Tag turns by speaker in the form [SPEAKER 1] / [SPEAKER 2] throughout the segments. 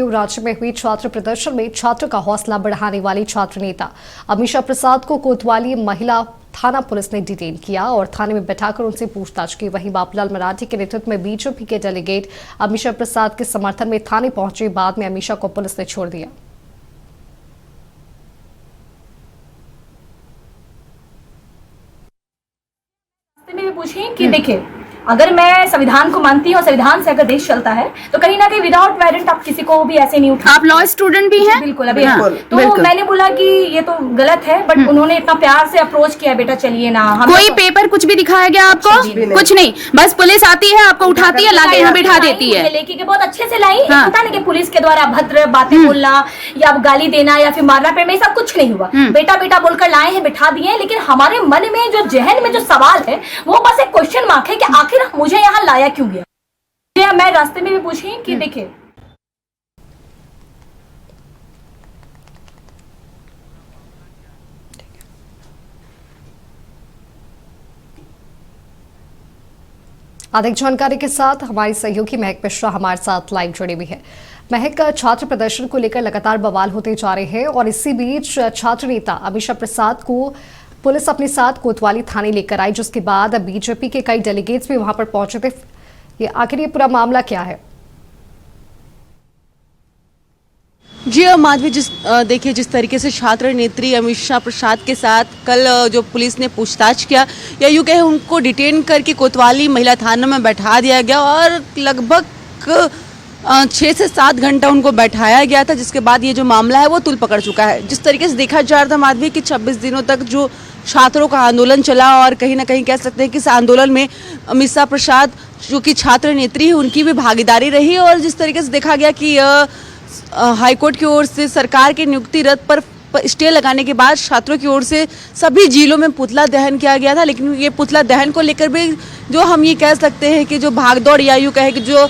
[SPEAKER 1] क्यों राज्य में हुई छात्र प्रदर्शन में छात्र का हौसला बढ़ाने वाली छात्र नेता अमीषा प्रसाद को कोतवाली महिला थाना पुलिस ने डिटेन किया और थाने में बैठाकर उनसे पूछताछ की। वहीं बाबूलाल मरांडी के नेतृत्व में बीजेपी के डेलीगेट अमीषा प्रसाद के समर्थन में थाने पहुंचे। बाद में अमीषा को पुलिस ने छोड़ दिया।
[SPEAKER 2] पूछें कि देखिए, अगर मैं संविधान को मानती हूँ, संविधान से अगर देश चलता है तो कहीं ना कहीं विदाउट वारंट आप किसी को भी ऐसे नहीं उठा।
[SPEAKER 3] आप लॉ स्टूडेंट भी हैं?
[SPEAKER 2] बिल्कुल। अभी तो मैंने बोला कि ये तो गलत है, बट उन्होंने इतना प्यार से अप्रोच किया, बेटा चलिए ना।
[SPEAKER 3] कोई पेपर कुछ भी दिखाया गया आपको? कुछ नहीं, बस पुलिस आती है, आपको उठाती है, लाके यहाँ बिठा देती है।
[SPEAKER 2] लेके बहुत अच्छे से लाई। पता नहीं कि पुलिस के द्वारा अभद्र बातें बोलना या गाली देना या फिर मारना पे में सब कुछ नहीं हुआ। बेटा बेटा बोलकर लाए हैं, बिठा दिए। लेकिन हमारे मन में जो जहन में जो सवाल है वो बस एक क्वेश्चन मार्क है कि आखिर मुझे यहाँ लाया क्यों गया। मैं रास्ते में भी पूछी कि देखिए,
[SPEAKER 1] अधिक जानकारी के साथ हमारी सहयोगी महक मिश्रा हमारे साथ लाइव जुड़ी हुई है। महक, छात्र प्रदर्शन को लेकर लगातार बवाल होते जा रहे हैं और इसी बीच छात्र नेता अमीषा प्रसाद को पुलिस अपने साथ कोतवाली थाने लेकर आई, जिसके बाद बीजेपी के कई डेलीगेट्स भी वहां पर पहुंचे थे। ये आखिर ये पूरा मामला क्या है?
[SPEAKER 4] जी माधवी, देखिए जिस तरीके से छात्र नेत्री अमीषा प्रसाद के साथ कल जो पुलिस ने पूछताछ किया या यूँ कहें उनको डिटेन करके कोतवाली महिला थाना में बैठा दिया गया और लगभग 6 से 7 घंटा उनको बैठाया गया था, जिसके बाद ये जो मामला है वो तुल पकड़ चुका है। जिस तरीके से देखा जा रहा था माधवी कि 26 दिनों तक जो छात्रों का आंदोलन चला और कहीं ना कहीं कह सकते हैं कि इस आंदोलन में अमीषा प्रसाद जो कि छात्र नेत्री है उनकी भी भागीदारी रही और जिस तरीके से देखा गया कि हाईकोर्ट की ओर से सरकार के नियुक्ति रद्द पर स्टे लगाने के बाद छात्रों की ओर से सभी जिलों में पुतला दहन किया गया था। लेकिन ये पुतला दहन को लेकर भी जो हम ये कह सकते हैं कि जो भागदौड़ या यूँ कहे कि जो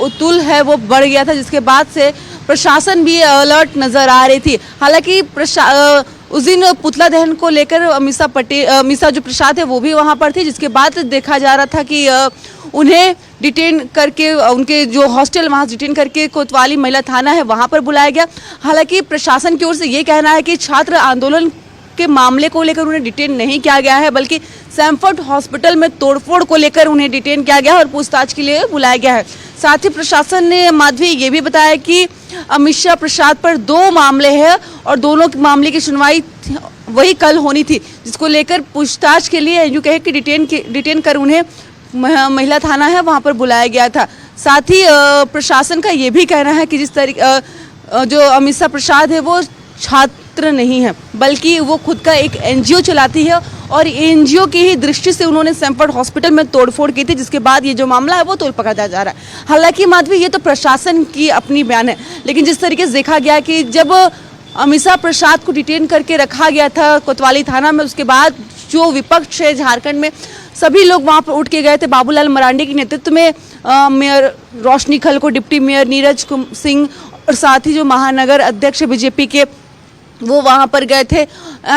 [SPEAKER 4] उतुल है वो बढ़ गया था, जिसके बाद से प्रशासन भी अलर्ट नजर आ रही थी। हालांकि उस दिन पुतला दहन को लेकर अमीषा जो प्रसाद है वो भी वहां पर थी, जिसके बाद देखा जा रहा था कि उन्हें डिटेन करके उनके जो हॉस्टल वहां डिटेन करके कोतवाली महिला थाना है वहां पर बुलाया गया। हालांकि प्रशासन की ओर से ये कहना है कि छात्र आंदोलन के मामले को लेकर उन्हें डिटेन नहीं किया गया है, बल्कि सैमफोर्ड हॉस्पिटल में तोड़फोड़ को लेकर उन्हें डिटेन किया गया और पूछताछ के लिए बुलाया गया है। साथ ही प्रशासन ने माधवी ये भी बताया कि अमीषा प्रसाद पर 2 मामले हैं और दोनों मामले की सुनवाई वही कल होनी थी, जिसको लेकर पूछताछ के लिए यूँ कहे कि डिटेन कर उन्हें महिला थाना है वहां पर बुलाया गया था। साथ ही प्रशासन का ये भी कहना है कि जिस तरीके जो अमीषा प्रसाद है वो छात्र नहीं है, बल्कि वो खुद का एक एनजीओ चलाती है और एनजीओ की ही दृष्टि से उन्होंने सैमफोर्ड हॉस्पिटल में तोड़फोड़ की थी, जिसके बाद ये जो मामला है वो तोड़ पकड़ा जा रहा है। हालांकि माधवी ये तो प्रशासन की अपनी बयान है, लेकिन जिस तरीके से देखा गया कि जब अमीषा प्रसाद को डिटेन करके रखा गया था कोतवाली थाना में, उसके बाद जो विपक्ष है झारखंड में सभी लोग वहां पर उठ के गए थे। बाबूलाल मरांडी के नेतृत्व में मेयर रोशनी खलको, डिप्टी मेयर नीरज सिंह और साथ ही जो महानगर अध्यक्ष बीजेपी के वो वहां पर गए थे।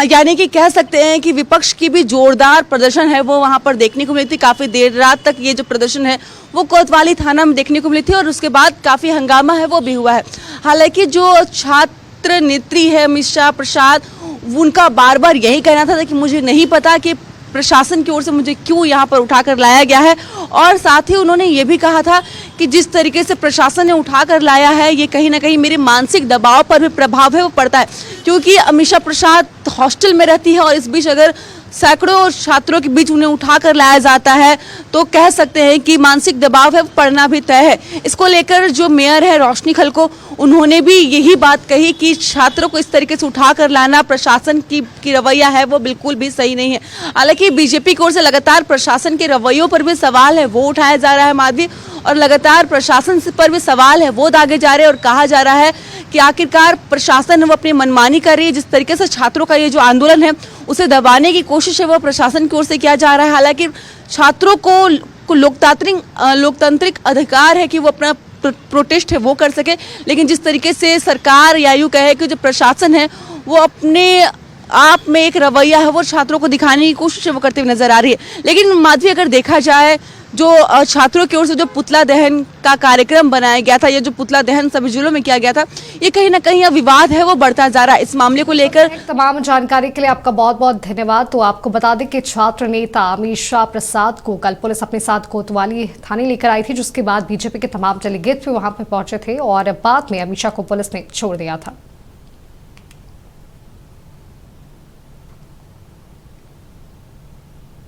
[SPEAKER 4] यानी कि कह सकते हैं कि विपक्ष की भी जोरदार प्रदर्शन है वो वहां पर देखने को मिली थी। काफ़ी देर रात तक ये जो प्रदर्शन है वो कोतवाली थाना में देखने को मिली थी और उसके बाद काफ़ी हंगामा है वो भी हुआ है। हालांकि जो छात्र नेत्री है अमीषा प्रसाद, उनका बार बार यही कहना था कि मुझे नहीं पता कि प्रशासन की ओर से मुझे क्यों यहाँ पर उठाकर लाया गया है और साथ ही उन्होंने ये भी कहा था कि जिस तरीके से प्रशासन ने उठाकर लाया है ये कहीं ना कहीं मेरे मानसिक दबाव पर भी प्रभाव है वो पड़ता है, क्योंकि अमीषा प्रसाद हॉस्टल में रहती है और इस बीच अगर सैकड़ों छात्रों के बीच उन्हें उठाकर लाया जाता है तो कह सकते हैं कि मानसिक दबाव है पड़ना भी तय है। इसको लेकर जो मेयर है रोशनी खलको, उन्होंने भी यही बात कही कि छात्रों को इस तरीके से उठाकर लाना प्रशासन की रवैया है वो बिल्कुल भी सही नहीं है। हालांकि बीजेपी की ओर से लगातार प्रशासन के रवैयों पर भी सवाल है वो उठाया जा रहा है माधवी, और लगातार प्रशासन पर भी सवाल है वो दागे जा रहे हैं और कहा जा रहा है कि आखिरकार प्रशासन वो अपनी मनमानी कर रही है। जिस तरीके से छात्रों का ये जो आंदोलन है उसे दबाने की कोशिश है वो प्रशासन की ओर से किया जा रहा है। हालांकि छात्रों को लोकतांत्रिक अधिकार है कि वो अपना प्रोटेस्ट है वो कर सके, लेकिन जिस तरीके से सरकार या यूँ कहे कि जो प्रशासन है वो अपने आप में एक रवैया है वो छात्रों को दिखाने की कोशिश वो करते हुए नजर आ रही है। लेकिन माधवी अगर देखा जाए जो छात्रों की ओर से जो पुतला दहन का कार्यक्रम बनाया गया था, ये जो पुतला दहन सभी जिलों में किया गया था, ये कहीं ना कहीं अब विवाद है वो बढ़ता जा रहा है। इस मामले को लेकर
[SPEAKER 1] तमाम जानकारी के लिए आपका बहुत बहुत धन्यवाद। तो आपको बता दें कि छात्र नेता अमीषा प्रसाद को कल पुलिस अपने साथ कोतवाली थाने लेकर आई थी, जिसके बाद बीजेपी के तमाम डेलीगेट भी वहां पर पहुंचे थे और बाद में अमीषा को पुलिस ने छोड़ दिया था।